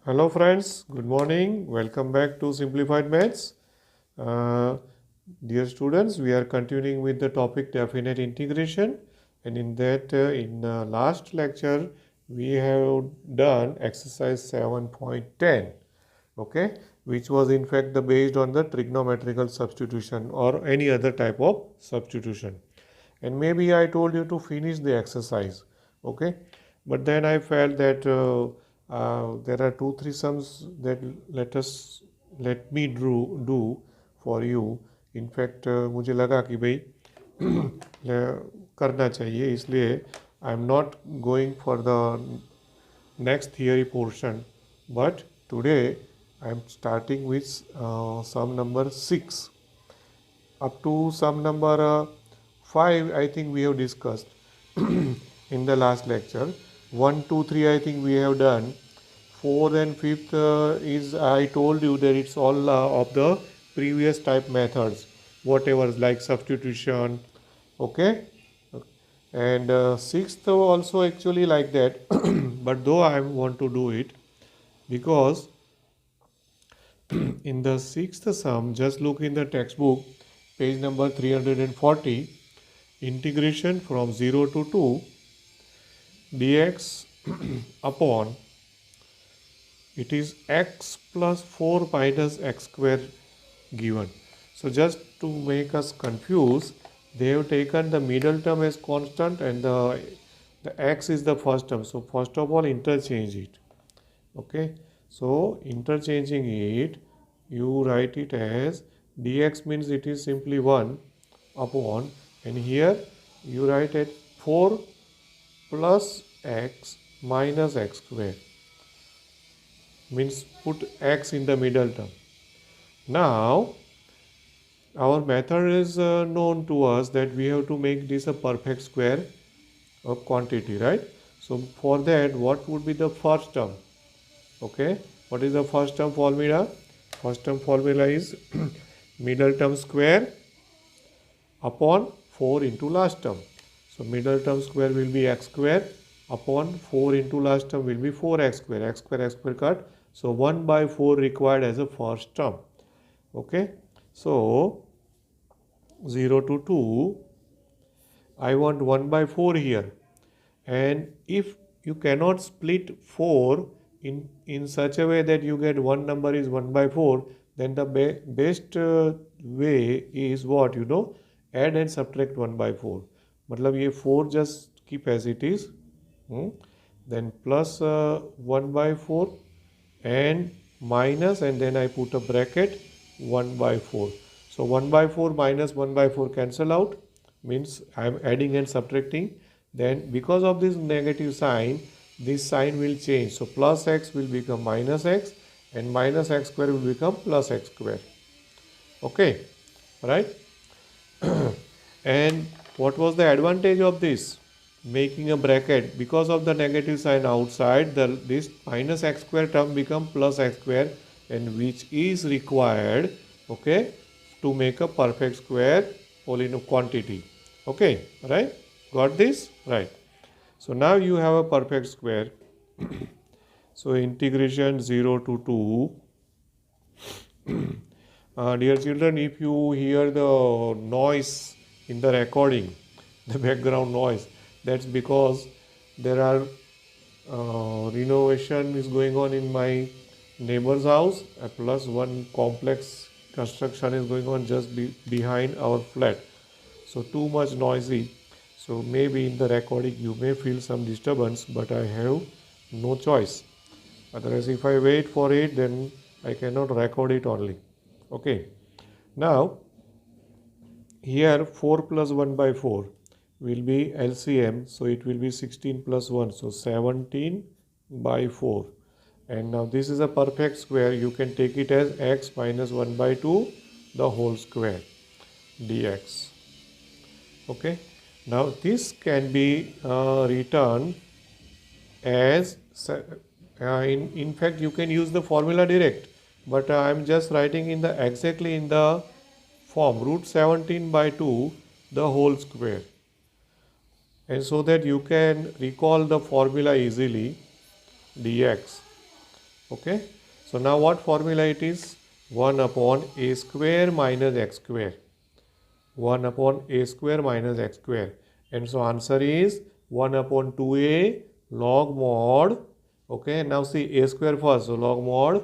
Hello friends, good morning. Welcome back to Simplified Maths. Uh, Dear students, we are continuing with the topic definite integration, and in last lecture we have done exercise 7.10, okay, which was in fact the based on the trigonometrical substitution or any other type of substitution. And maybe I told you to finish the exercise, okay, but then I felt that there are two three sums that let me do for you. In fact मुझे लगा कि भाई करना चाहिए, इसलिए I am not going for the next theory portion, but today I am starting with sum number 6 up to sum number 5. I think we have discussed in the last lecture. 1 2 3 I think we have done. 4 and 5th is, I told you that it's all of the previous type methods, whatever like substitution, okay, and sixth also actually like that. But though I want to do it because in the sixth sum, just look in the textbook, page number 340, integration from 0 to 2 dx upon, it is x plus 4 minus x square given. So just to make us confuse, they have taken the middle term as constant and the x is the first term. So first of all interchange it, okay. So interchanging it, you write it as dx means it is simply 1 upon, and here you write it 4 plus x minus x square, means put x in the middle term. Now our method is known to us that we have to make this a perfect square of quantity, right? So for that, what would be the first term? Okay, what is the first term formula? First term formula is middle term square upon 4 into last term. So middle term square will be x square upon 4 into last term will be 4x square, x square cut. So 1 by 4 required as a first term. Okay, so 0 to 2, I want 1 by 4 here. And if you cannot split 4 in such a way that you get one number is 1 by 4, then the best way is what, you know, add and subtract 1 by 4. मतलब ये 4 just keep as it is, then plus 1 by 4 and minus, and then I put a bracket 1 by 4. So 1 by 4 minus 1 by 4 cancel out, means I am adding and subtracting. Then because of this negative sign, this sign will change. So plus x will become minus x and minus x square will become plus x square. Okay, right? And what was the advantage of this? Making a bracket, because of the negative sign outside, this minus x square term become plus x square, and which is required, okay, to make a perfect square polynomial quantity. Okay, right? Got this? Right. So now you have a perfect square. So integration 0 to 2. Dear children, if you hear the noise in the recording, the background noise, that's because there are renovation is going on in my neighbor's house, plus one complex construction is going on just behind our flat. So too much noisy. So maybe in the recording you may feel some disturbance, but I have no choice. Otherwise, if I wait for it, then I cannot record it only. Okay. Now, here 4 plus 1 by 4 will be LCM. So it will be 16 plus 1. So 17 by 4. And now this is a perfect square. You can take it as x minus 1 by 2 the whole square dx. Okay. Now this can be written as in fact you can use the formula direct, but I am just writing in the exactly in the form root 17 by 2 the whole square, and so that you can recall the formula easily. Dx Okay. So now what formula it is? 1 upon a square minus x square. 1 upon a square minus x square. And so answer is 1 upon 2a log mod. Okay, now see a square first. So log mod,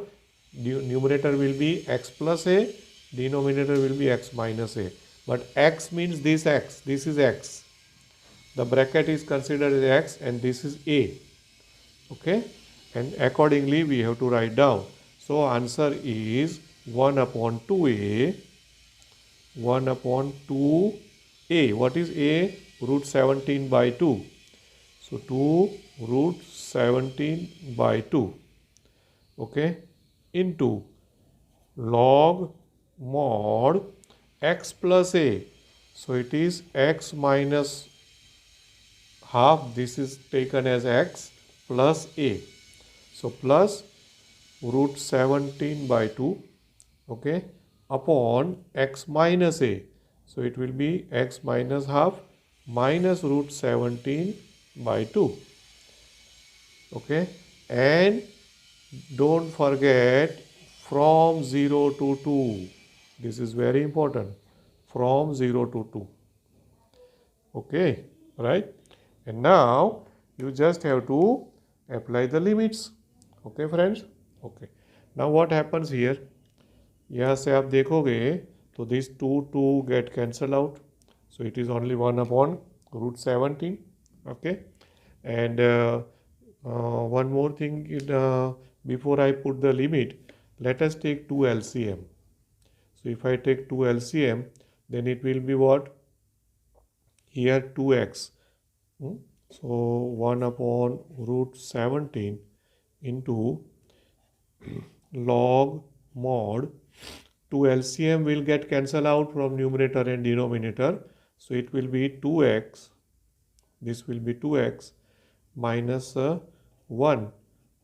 numerator will be x plus a, denominator will be x minus a. But x means this x, this is x. The bracket is considered as x and this is a. Okay, and accordingly we have to write down. So answer is 1 upon 2a, 1 upon 2a. What is a? Root 17 by 2. So 2 root 17 by 2. Okay, into log mod x plus a. So it is x minus half. This is taken as x plus a. So plus root 17 by 2. Okay, upon x minus a. So it will be x minus half minus root 17 by 2. Okay, and don't forget from 0 to 2. This is very important. From 0 to 2. Okay, right? And now you just have to apply the limits. Okay, friends? Okay. Now what happens here? यहाँ से आप देखोगे तो this 2 get cancelled out. So it is only 1 upon root 17. Okay. And one more thing, before I put the limit, let us take 2 LCM. So if I take 2 LCM, then it will be what? Here 2x. So 1 upon root 17 into log mod 2 LCM will get cancelled out from numerator and denominator. So it will be 2x. This will be 2x minus 1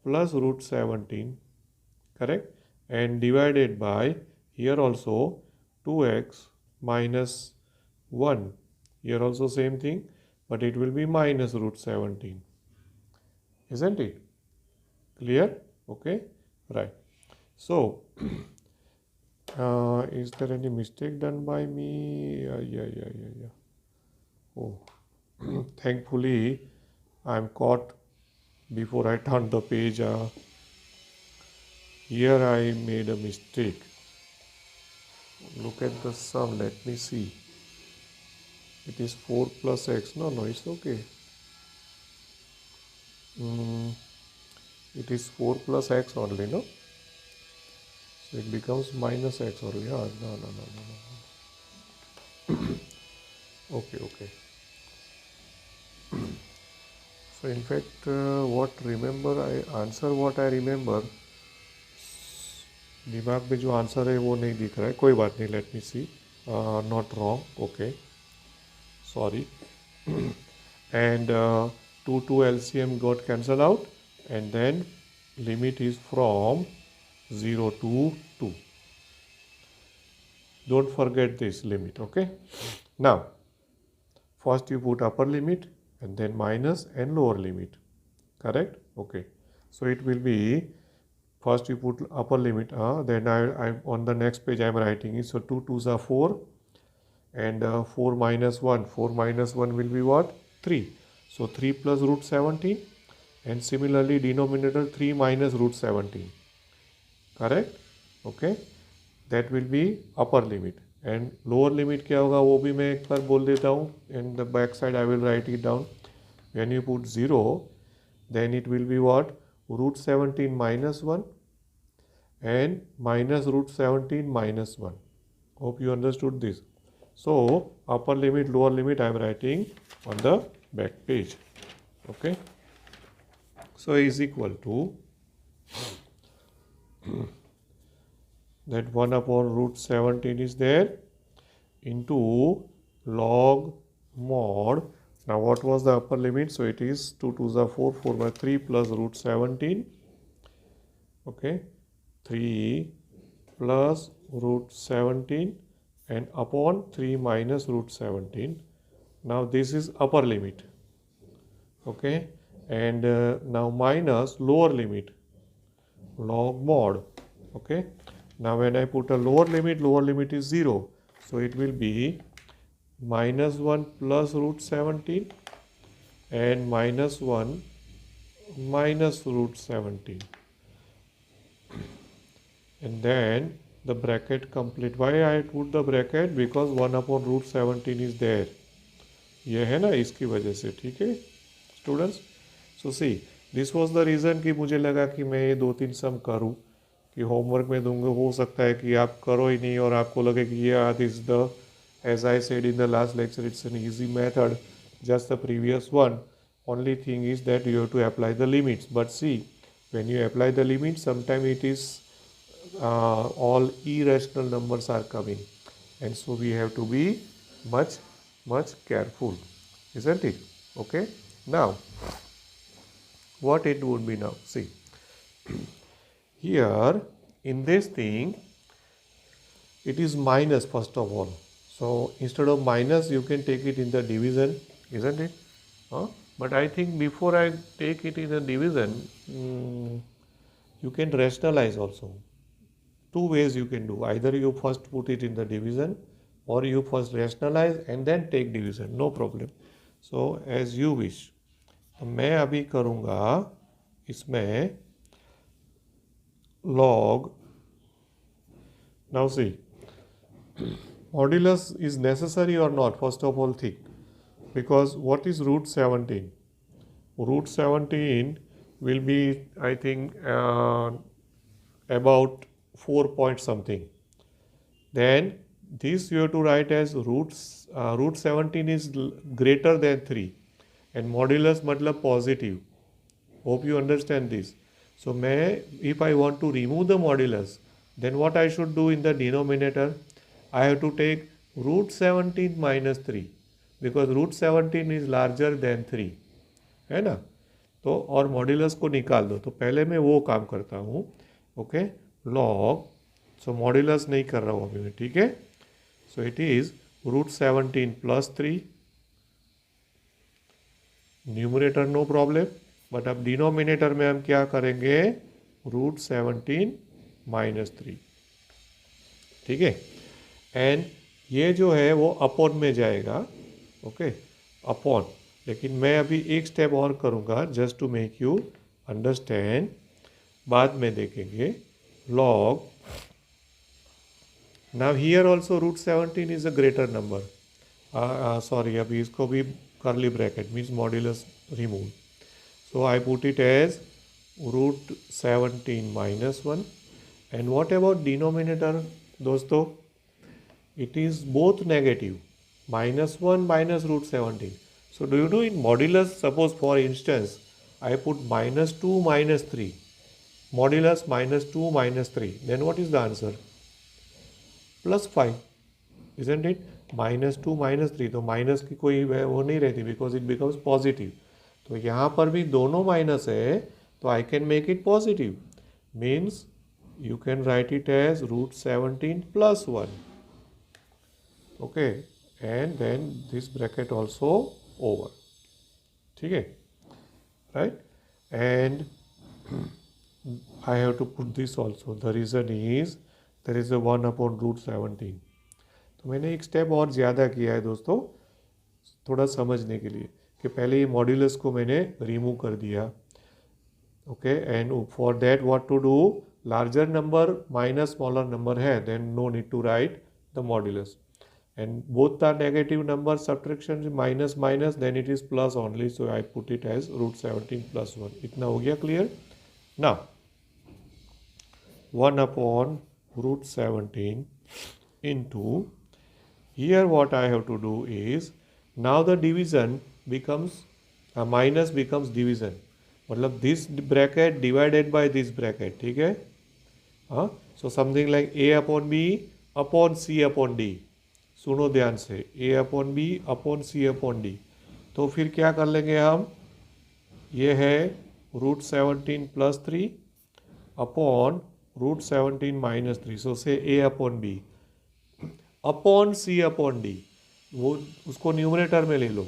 plus root 17. Correct? And divided by here also 2x minus 1. Here also same thing, but it will be minus root 17. Isn't it? Clear? Okay? Right. So, is there any mistake done by me? Yeah. Oh, thankfully, I'm caught before I turn the page. Here I made a mistake. Look at the sum. Let me see. It is 4 plus x. No, it's okay. It is 4 plus x only, no? So it becomes minus x only. No. Okay. So in fact, what I remember, दिमाग में जो answer है वो नहीं दिख रहा है. कोई बात नहीं. Let me see. Not wrong. Okay. Sorry. And 2 LCM got cancelled out, and then limit is from 0 to 2. Don't forget this limit. Okay. Now, first you put upper limit and then minus and lower limit. Correct? Okay. So it will be, first you put upper limit, then I on the next page I am writing it. So 2 2s are 4 and 4 minus 1. 4 minus 1 will be what? 3. So 3 plus root 17, and similarly denominator 3 minus root 17. Correct? Okay. That will be upper limit. And lower limit क्या होगा वो भी मैं एक बार बोल देता हूँ. In the back side I will write it down. When you put 0, then it will be what? Root 17 minus 1 and minus root 17 minus 1. Hope you understood this. So upper limit, lower limit I am writing on the back page. Okay. So is equal to that 1 upon root 17 is there into log mod. Now what was the upper limit? So it is 2 2s are 4, 4 by 3 plus root 17. Okay, 3 plus root 17 and upon 3 minus root 17. Now this is upper limit. Okay, and now minus lower limit. log mod. Okay, now when I put a lower limit is 0, so it will be -1 plus root 17 and -1 minus root 17, and then the bracket complete. Why I put the bracket? Because 1 upon root 17 is there. ये है ना, इसकी वजह से. ठीक है students. So see this was the reason कि मुझे लगा कि मैं ये 2-3 सम करूँ, कि होमवर्क में दूंगा. हो सकता है कि आप करो ही नहीं और आपको लगे कि ये this the, as I said in the last lecture, it's an easy method, just the previous one. Only thing is that you have to apply the limits. But see, when you apply the limits, sometimes it is all irrational numbers are coming, and so we have to be much careful, isn't it? Okay, now what it would be now? See, here in this thing it is minus first of all, so instead of minus you can take it in the division, isn't it? But I think before I take it in the division, you can rationalize also. Two ways you can do. Either you first put it in the division, or you first rationalize and then take division, no problem. So as you wish. मैं अभी करूँगा इसमें log. Now see, modulus is necessary or not? First of all think, because what is root 17? Root 17 will be, I think, about 4 point something. Then this you have to write as root 17 is greater than 3, and modulus matlab positive. Hope you understand this. So if I want to remove the modulus, then what I should do in the denominator? I have to take root 17 minus 3, because root 17 is larger than 3, है ना. तो और modulus को निकाल दो. तो पहले मैं वो काम करता हूँ. Okay, log. सो मॉड्यूलस नहीं कर रहा हूँ अभी मैं. ठीक है. So it is root 17 plus 3. Numerator no problem, but अब डिनोमिनेटर में हम क्या करेंगे? Root 17 minus 3. ठीक है. एंड ये जो है वो अपॉन में जाएगा. Okay, upon. लेकिन मैं अभी एक स्टेप और करूँगा just to make you understand. बाद में देखेंगे. Log. Now here also root 17 is a greater number. Sorry, अभी इसको भी curly bracket means modulus removed. So I put it as root 17 minus 1. And what about denominator, दोस्तों? It is both negative. Minus 1 minus root 17. So do you know in modulus, suppose for instance, I put minus 2 minus 3. Modulus minus 2 minus 3. Then what is the answer? Plus 5. Isn't it? Minus 2 minus 3, तो minus की कोई वो नहीं रहती, because it becomes positive. तो यहाँ पर भी दोनों माइनस है, तो I can make it positive. Means you can write it as root 17 plus 1. Okay, and then this bracket also over. ठीक है, right. And I have to put this also. The reason is there is a 1 upon root 17. तो मैंने एक step और ज़्यादा किया है दोस्तों, थोड़ा समझने के लिए, कि पहले ये मॉड्यूलस को मैंने रिमूव कर दिया. Okay, and for that what to do? Larger number minus smaller number है, then no need to write the modulus. And both are negative number, subtraction minus minus, then it is plus only. So I put it as root 17 plus 1. इतना हो गया clear. Now 1 upon root 17 into, here what I have to do is, now the division becomes minus becomes division. मतलब this bracket divided by this bracket. ठीक है. So something like a upon b upon c upon d. सुनो ध्यान से, a upon b upon c upon d. तो फिर क्या कर लेंगे हम? ये है root 17 plus 3 upon root 17 minus 3. So say a upon b upon C upon D. वो उसको न्यूमरेटर में ले लो,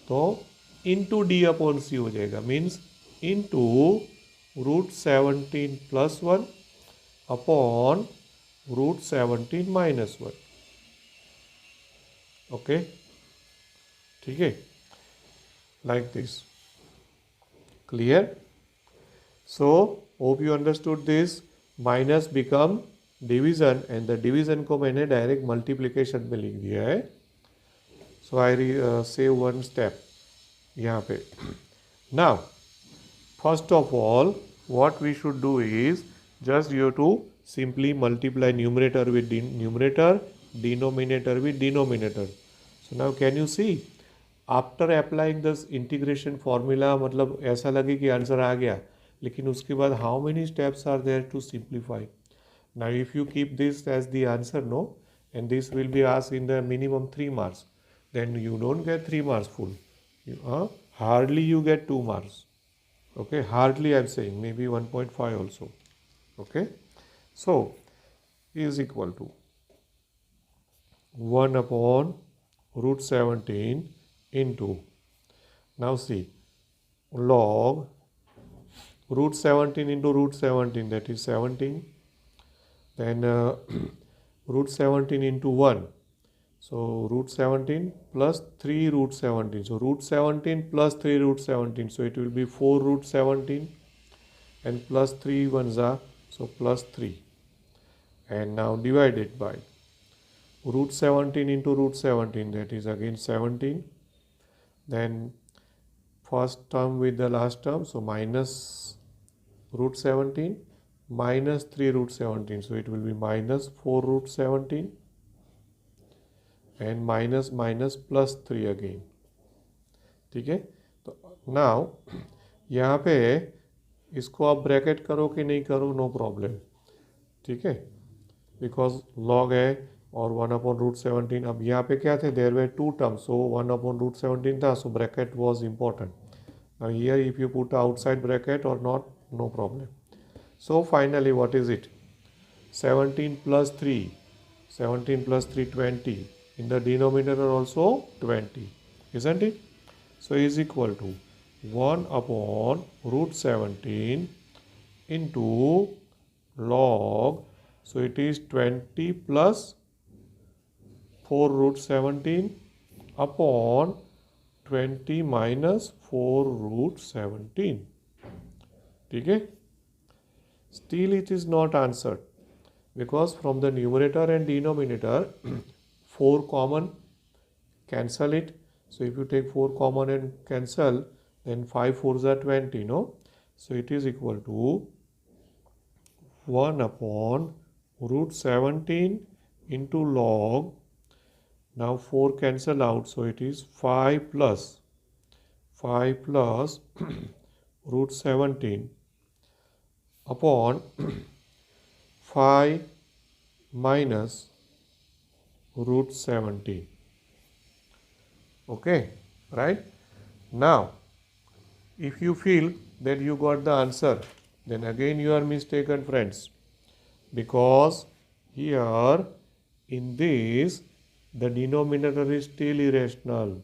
तो इंटू डी अपॉन सी हो जाएगा. Means into root 17 plus 1 upon root 17 minus 1. Okay, ठीक है, like this. Clear? So hope you understood this. Minus become division and the division को मैंने direct multiplication में लिख दिया है. So I save one step यहाँ पे. Now first of all what we should do is just you have to simply multiply numerator with numerator, denominator with denominator. So now can you see after applying this integration formula मतलब ऐसा लगे कि answer आ गया, लेकिन उसके बाद how many steps are there to simplify. Now if you keep this as the answer, no, and this will be asked in the minimum 3 marks, then you don't get 3 marks full. Hardly you get 2 marks. Okay, hardly I'm saying, maybe 1.5 also. Okay, so is equal to 1 upon root 17 into, now see, log root 17 into root 17, that is 17, then root 17 into 1, so root 17 plus 3 root 17, so root 17 plus 3 root 17, so it will be 4 root 17 and plus 3 ones are, so plus 3, and now divided by root 17 into root 17, that is again 17, then first term with the last term, so minus root 17 minus 3 root 17, so it will be minus 4 root 17 and minus minus plus 3 again. ठीक है, तो now यहाँ पे इसको आप bracket करो कि नहीं करो, नो प्रॉब्लम. ठीक है, बिकॉज लॉग है और 1 अपॉन रूट 17. अब यहाँ पे क्या थे, there were 2 terms, so 1 upon root 17 था, so bracket was important. Now here if you put outside bracket और not, no problem. So finally what is it, 17 plus 3, 17 plus 3 20, in the denominator also 20, isn't it? So is equal to 1 upon root 17 into log, so it is 20 plus 4 root 17 upon 20 minus 4 root 17. ठीक है, still it is not answered because from the numerator and denominator 4 common, cancel it. So if you take 4 common and cancel, then 5 4s are 20, no? So it is equal to 1 upon root 17 into log, now 4 cancel out, so it is 5 plus root 17 upon 5 minus root 17. Okay, right? Now if you feel that you got the answer, then again you are mistaken, friends, because here in this the denominator is still irrational.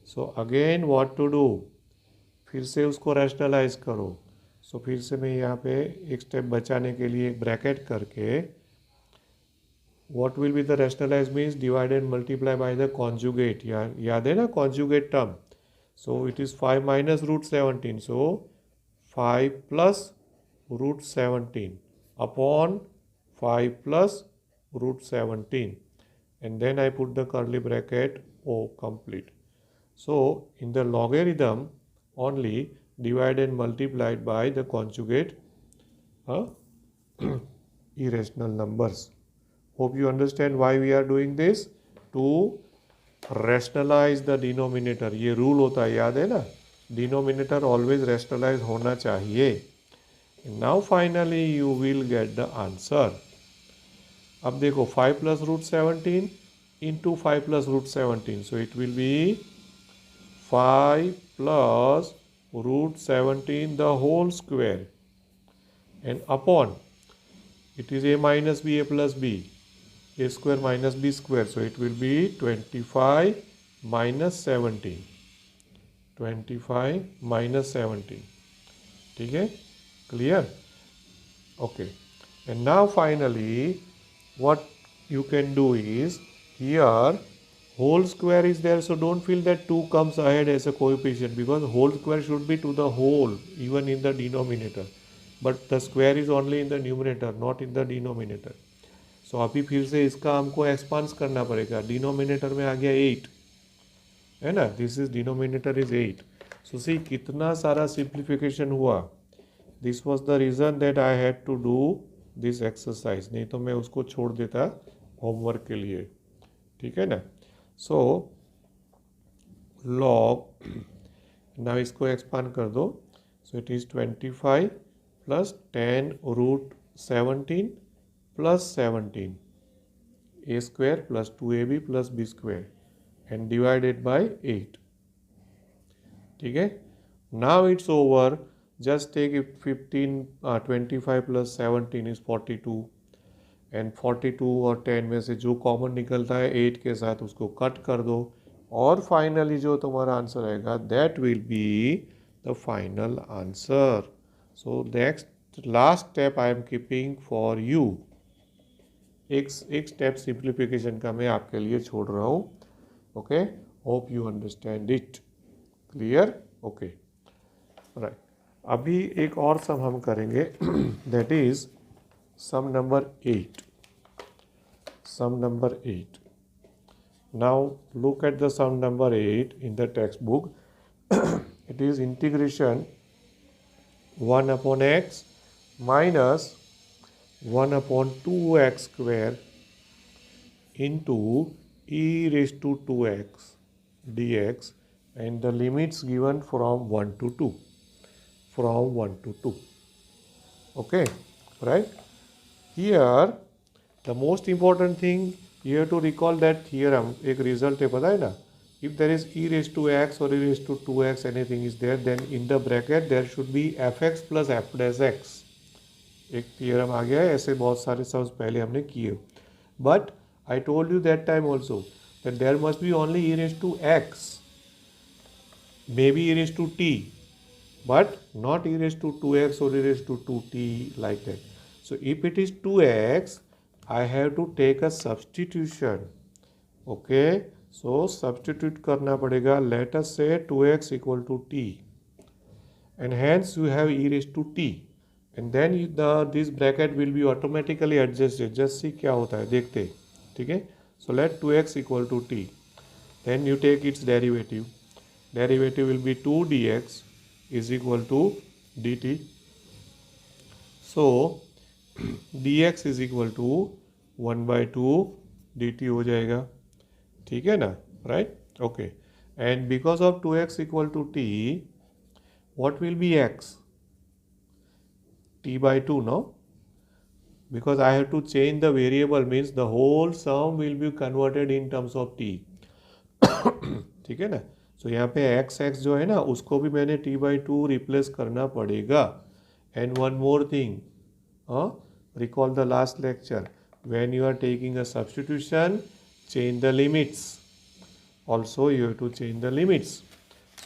So again what to do, फिर से उसको rationalise करो. सो फिर से मैं यहाँ पे एक स्टेप बचाने के लिए एक ब्रैकेट करके, what will be the rationalise means divide and multiply by the conjugate. याद है ना conjugate term. So it is 5 minus root 17, सो 5 plus root 17 upon 5 plus root 17, and then I put the curly bracket O complete. So in the logarithm only divide and multiplied by the conjugate irrational numbers. Hope you understand why we are doing this, to rationalize the denominator. ये rule होता है, याद है ना, denominator always rationalize होना चाहिए. And now finally you will get the answer. अब देखो 5 plus root 17 into 5 plus root 17, so it will be 5 plus root 17 the whole square, and upon, it is a minus b, a plus b, a square minus b square, so it will be 25 minus 17, 25 minus 17. ठीक है, Clear? Okay. And now finally, what you can do is, here whole square is there, so don't feel that 2 comes ahead as a coefficient, because whole square should be to the whole even in the denominator, but the square is only in the numerator, not in the denominator. So अभी फिर से इसका हमको expanse करना पड़ेगा. Denominator में आ गया 8, है ना. This is denominator is 8. So see कितना सारा सिंप्लीफिकेशन हुआ. This was the reason that I had to do this exercise, नहीं तो मैं उसको छोड़ देता होमवर्क के लिए. ठीक है ना. सो लॉग, ना इसको एक्सपांड कर दो. सो it is 25 plus 10√17 plus 17 a square plus 2ab plus b square and divided by 8. ठीक है. Now it's over. Just take it 25 plus 17 is 42 and 42 और 10 में से जो कॉमन निकलता है 8 के साथ उसको कट कर दो, और फाइनली जो तुम्हारा आंसर आएगा that will be the final answer. So next last step I am keeping for you. एक स्टेप सिंप्लीफिकेशन का मैं आपके लिए छोड़ रहा हूँ. Okay, hope you understand it. Clear? Okay, right. अभी एक और सम हम करेंगे that is sum number 8. Sum number 8. Now look at the sum number 8 in the text book. It is integration 1/x minus 1/2x square into e raised to 2x dx, and the limits given from 1 to 2. From 1 to 2. Okay, right? Here the most important thing you have to recall that theorem. एक result है, पता है ना. If there is e raised to x or e raised to 2x, anything is there, then in the bracket there should be fx plus f dash x. एक theorem आ गया है. ऐसे बहुत सारे सम्स पहले हमने किए, but I told you that time also that there must be only e raise to x, may be e raise to t, but not e raise to 2x or e raised to 2t like that. So if it is 2x, I have to take a substitution. Okay, so substitute करना पड़ेगा. Let us say 2x equal to t, and hence you have e raised to t. And then this bracket will be automatically adjusted. Just see क्या होता है, देखते. ठीक है. So let 2x equal to t. Then you take its derivative. Derivative will be 2 dx is equal to dt. So dx is equal to 1/2 dt हो जाएगा. ठीक है ना. Right? Okay. And because of 2x equal to t, what will be x? T by 2, no? Because I have to change the variable, means the whole sum will be converted in terms of t. ठीक है ना. सो यहाँ पे x जो है ना, उसको भी मैंने t by 2 रिप्लेस करना पड़ेगा. And one more thing, recall the last lecture, when you are taking a substitution, change the limits. Also you have to change the limits.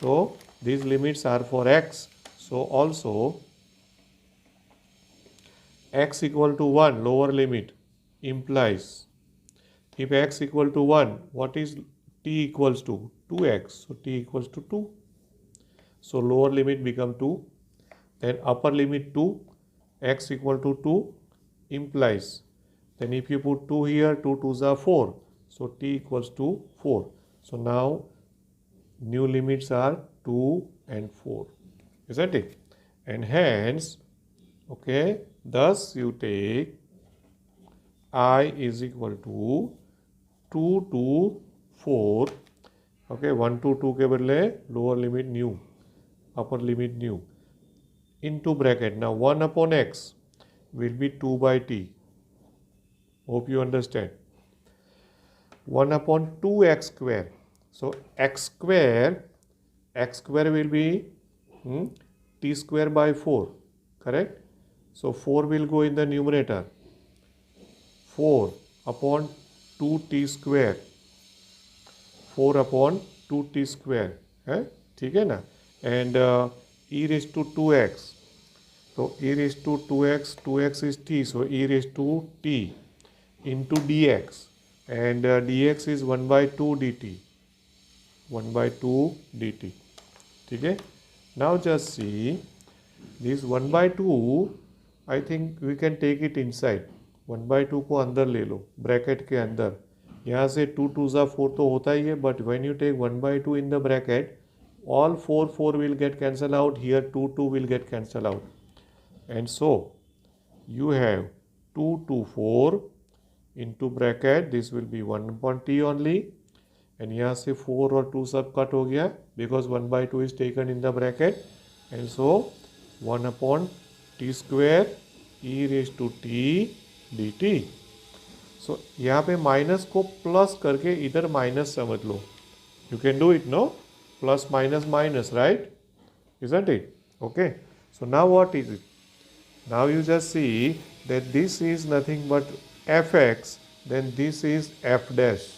So these limits are for x. So also x equal to 1, lower limit, implies, if x equal to 1, what is t equals to? 2x. So t equals to 2. So lower limit become 2. Then upper limit 2, x equal to 2 implies. Then if you put 2 here, 2 2s are 4. So t equals to 4. So now new limits are 2 and 4. Isn't it? And hence, okay, thus you take I is equal to 2 to 4. Okay, 1 to 2 के बदले lower limit new, upper limit new, into bracket. Now 1 upon x will be 2 by t. Hope you understand. 1 upon 2x square. So x square will be t square by 4. Correct? So 4 will go in the numerator. 4 upon 2t square. 4 upon 2t square. ठीक है ना. And e raised to 2x. तो e raised to 2x is t, so e raised to t into dx, and dx is 1 by 2 dt, 1 by 2 dt. ठीक है. Now just see this 1 by 2, I think we can take it inside. 1 by 2 को अंदर ले लो, bracket के अंदर. यहाँ से 2 2 ज़ा 4 तो होता ही है, but when you take 1 by 2 in the bracket, all 4 will get cancelled out. Here 2 will get cancelled out. And so you have 2 to 4 into bracket, this will be 1 upon t only. And यहाँ से 4 और 2 सब cut हो गया, because 1 by 2 is taken in the bracket. And so 1 upon t square e raised to t dt. So यहाँ पे minus को plus करके इधर माइनस समझ लो. You can do it, no? Plus minus minus, right? Isn't it? Okay. So now what is it? Now you just see that this is nothing but fx, then this is f dash.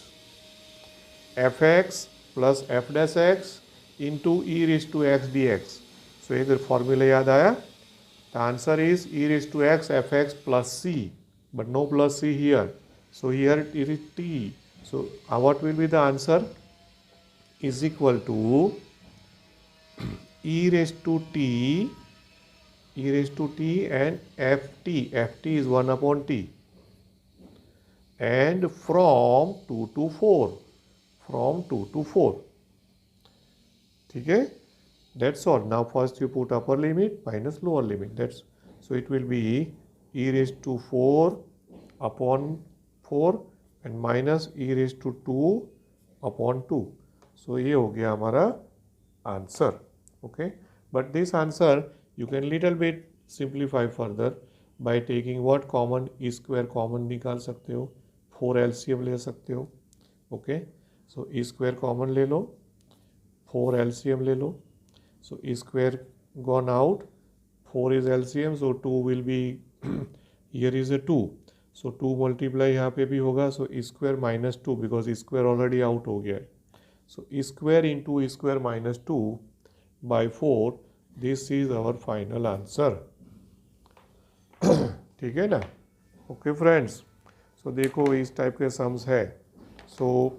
fx plus f dash x into e raised to x dx. So एक formula याद आया? The answer is e raised to x fx plus c, but no plus c here. So here it is t. So what will be the answer? Is equal to e raised to t and ft. ft is 1 upon t. And from 2 to 4. From 2 to 4. Okay? That's all. Now first you put upper limit minus lower limit. So it will be e raised to 4 upon 4 and minus e raised to 2 upon 2. So ये हो गया हमारा answer. Okay? But this answer you can little bit simplify further by taking what common, e square common निकाल सकते हो, 4 LCM ले सकते हो. Okay? So e square common ले लो, 4 LCM ले लो. So e square gone out, 4 is LCM, so 2 will be here is a 2. So 2 multiply यहाँ पे भी होगा, so e square minus 2 because e square already out हो गया है. So e square into e square minus 2 by 4, this is our final answer. ठीक है ना? Okay friends. So देखो इस टाइप के सम्स है. So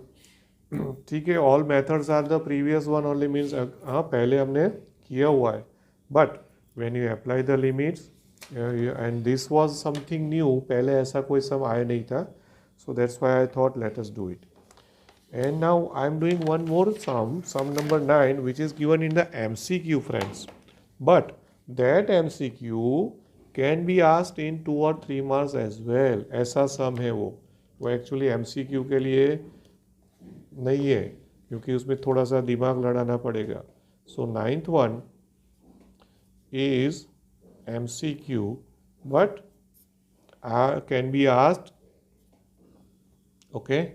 ठीक है, all methods are the previous one only, means हाँ पहले हमने किया हुआ है. But when you apply the limits and this was something new, पहले ऐसा कोई सम आया नहीं था. So that's why I thought let us do it. And now I am doing one more sum number 9, which is given in the MCQ friends. But that MCQ can be asked in 2 or 3 marks as well. ऐसा सम है वो actually MCQ के लिए नहीं है, क्योंकि उसमें थोड़ा सा दिमाग लड़ाना पड़ेगा. So 9th one is MCQ, but can be asked, okay,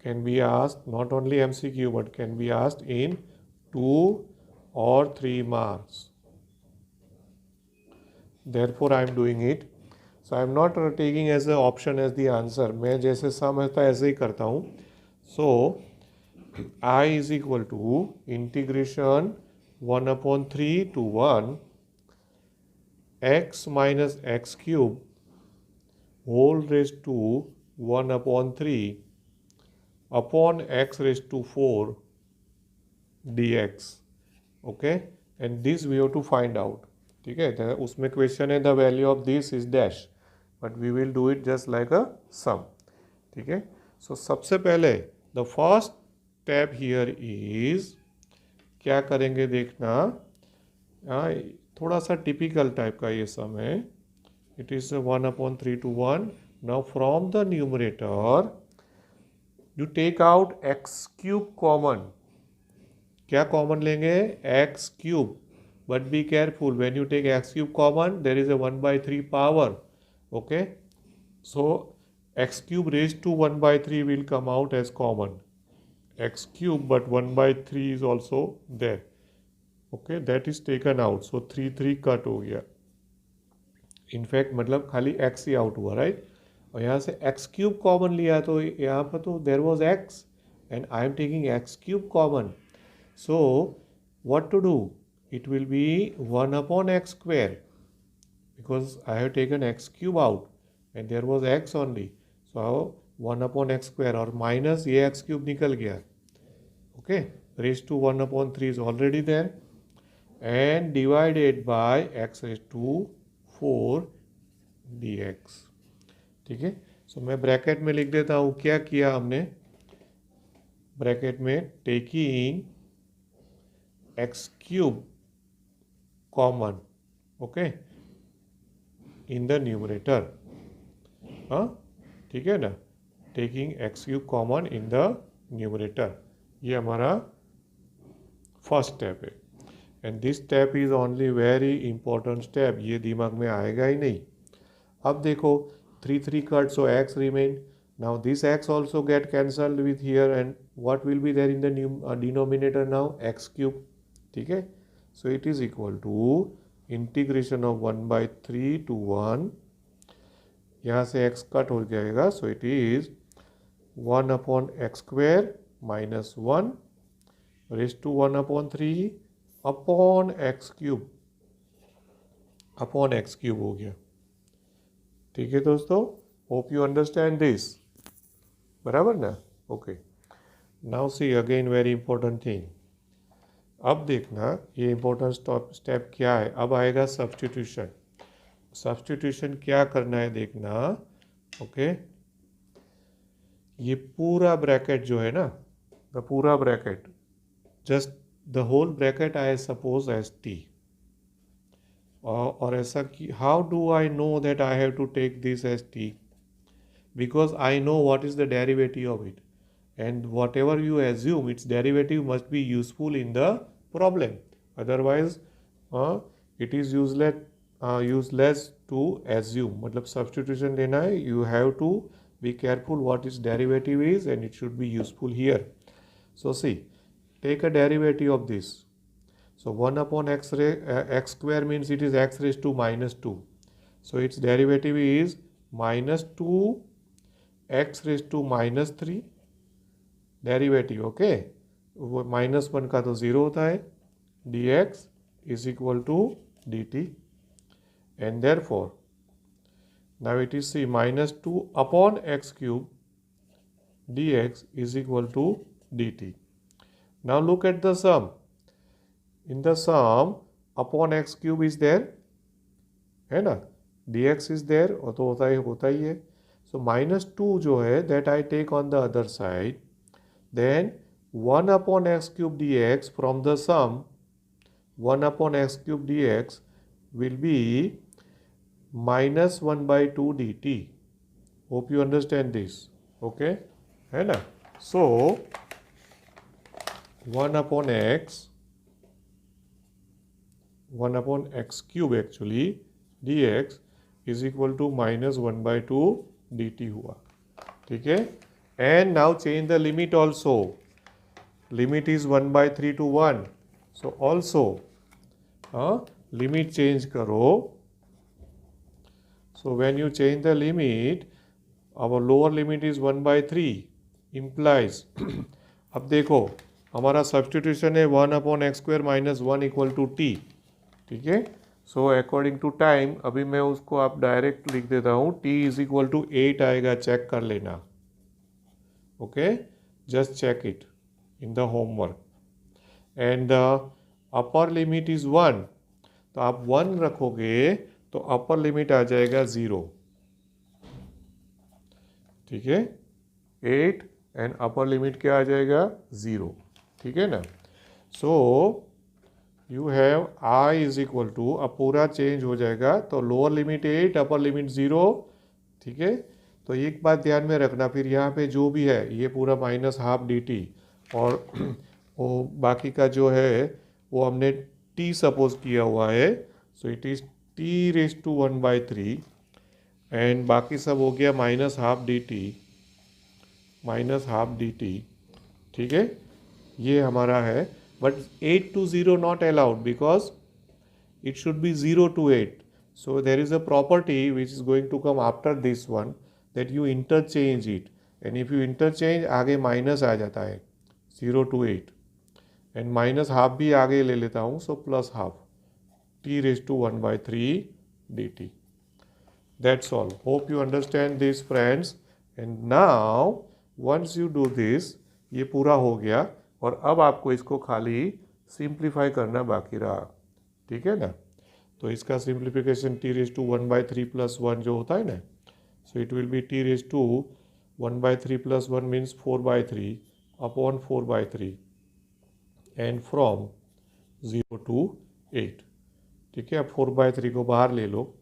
can be asked not only MCQ but can be asked in 2 or 3 marks. Therefore I am doing it. So I am not taking as an option as the answer. मैं जैसे सम होता है ऐसे ही करता हूँ. So I is equal to integration 1 upon 3 to 1 x minus x cube whole raised to 1 upon 3 upon x raised to 4 dx. Okay, and this we have to find out. ठीक है, उसमें क्वेश्चन है the value of this is dash, but we will do it just like a sum. ठीक है. So सबसे पहले the first step here is, क्या करेंगे देखना, थोड़ा सा टिपिकल टाइप का ये सम है. It is 1 upon 3 to 1. Now from the numerator you take out x cube common. क्या कॉमन लेंगे? x cube. But be careful, when you take x cube common, there is a 1 by 3 power. Okay, so x cube raised to 1 by 3 will come out as common. X cube, but 1 by 3 is also there. Okay, that is taken out. So 3 cut हो गया. In fact मतलब खाली x ही out हुआ, right. और यहाँ से x cube common लिया, तो यहाँ पर तो there was x and I am taking x cube common. So what to do? It will be 1 upon x square. because I have taken x cube out and there was x only. So 1 upon x square or minus ये x cube निकल गया. Okay, raised to 1 upon 3 is already there and divided by x raised to 4 dx. ठीक है. सो मैं bracket में लिख देता हूँ क्या किया हमने. ब्रैकेट में taking x cube common, okay, in the numerator. हाँ, ठीक है ना. Taking x cube common in the numerator, ये हमारा फर्स्ट स्टेप है. And this step is only very important step. ये दिमाग में आएगा ही नहीं. अब देखो 3 cut, so x remain. Now this x also get cancelled with here and what will be there in the denominator now, x cube. ठीक है. So it is equal to integration of 1/3 to 1. यहाँ से x cut हो जाएगा. So it is 1 upon x square minus 1 raised to 1 upon 3 upon x cube upon x cube हो गया. ठीक है दोस्तों, होप यू अंडरस्टैंड दिस. बराबर ना. Okay, now see again very important thing. अब देखना ये इंपॉर्टेंट स्टेप क्या है. अब आएगा सब्स्टिट्यूशन. सब्स्टिट्यूशन क्या करना है देखना. ओके, ये पूरा ब्रैकेट जो है ना, द पूरा bracket, just the whole bracket I suppose as t. और ऐसा कि how do I know that I have to take this as t, because I know what is the derivative of it and whatever you assume its derivative must be useful in the problem, otherwise it is useless to assume. मतलब substitution लेना है, you have to be careful what its derivative is and it should be useful here. So see, take a derivative of this. So 1 upon x square means it is x raised to minus 2. So its derivative is minus 2 x raised to minus 3 derivative. Okay, वो -1 का तो 0 होता है. dx is equal to dt and therefore now it is see -2 upon x cube dx is equal to dt. Now look at the sum. In the sum upon x cube is there, है ना, dx is there, और तो होता ही है. सो -2 जो है that I take on the other side. Then 1 upon x cube dx from the sum 1 upon x cube dx will be -1/2 dt. Hope you understand this. Okay, है ना. So 1 upon x cube actually dx is equal to -1/2 dt हुआ. ठीक है. And now change the limit also. Limit is 1/3 to 1. So also limit change करो. So when you change the limit, our lower limit is 1/3 implies अब देखो हमारा substitution है 1 upon x square minus 1 equal to t. ठीक है. So according to time अभी मैं उसको आप डायरेक्ट लिख देता हूँ. t इज इक्वल टू 8 आएगा, चेक कर लेना. Okay, just check it in the homework. And the upper limit is 1. तो आप 1 रखोगे तो अपर लिमिट आ जाएगा 0. ठीक है. 8 एंड अपर लिमिट क्या आ जाएगा 0. ठीक है ना. So you have i is equal to, अब पूरा चेंज हो जाएगा. तो लोअर लिमिट 8, अपर लिमिट 0. ठीक है. तो एक बात ध्यान में रखना, फिर यहाँ पे जो भी है ये पूरा -12 dt और वो बाकी का जो है वो हमने t सपोज किया हुआ है. So it is t raise to 1/3 and बाकी सब हो गया -12 dt. ठीक है. ये हमारा है. But 8 to 0 not allowed because it should be 0 to 8. So there is a property which is going to come after this one, that you interchange it, and if you interchange आगे minus आ जाता है 0 to 8 and -12 भी आगे ले लेता हूँ. सो +12 t raised to 1/3 dt. That's all. Hope you understand this, friends. And now once you do this, ये पूरा हो गया और अब आपको इसको खाली सिंप्लीफाई करना बाकी रहा, ठीक है ना। तो इसका simplification t raise to 1/3 plus 1 जो होता है ना, so it will be t raise to 1/3 plus 1 means 4/3 upon 4/3 and from 0 to 8, ठीक है। अब 4/3 को बाहर ले लो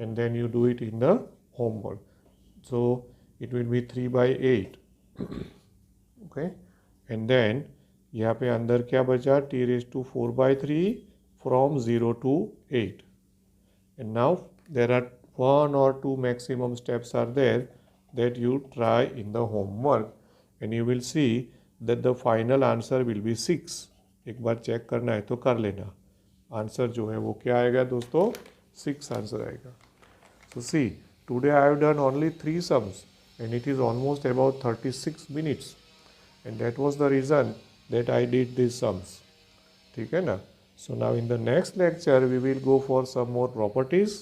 and then you do it in the homework. So it will be 3/8. Okay, and then यहाँ पे अंदर क्या बचा, t raised to 4/3 from 0 to 8. And now there are 1 or 2 maximum steps are there that you try in the homework and you will see that the final answer will be 6. एक बार check करना है तो कर लेना, answer जो है वो क्या आएगा दोस्तों, 6 आंसर आएगा। So see, today I have done only 3 sums and it is almost about 36 minutes and that was the reason that I did these sums, ठीक है ना। So now in the next lecture we will go for some more properties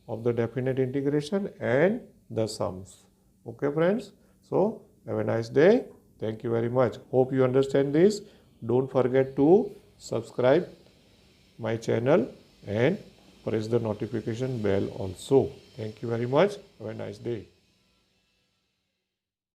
of the definite integration and the sums. Okay friends, so have a nice day. Thank you very much. Hope you understand this. Don't forget to subscribe my channel and press the notification bell also. Thank you very much. Have a nice day.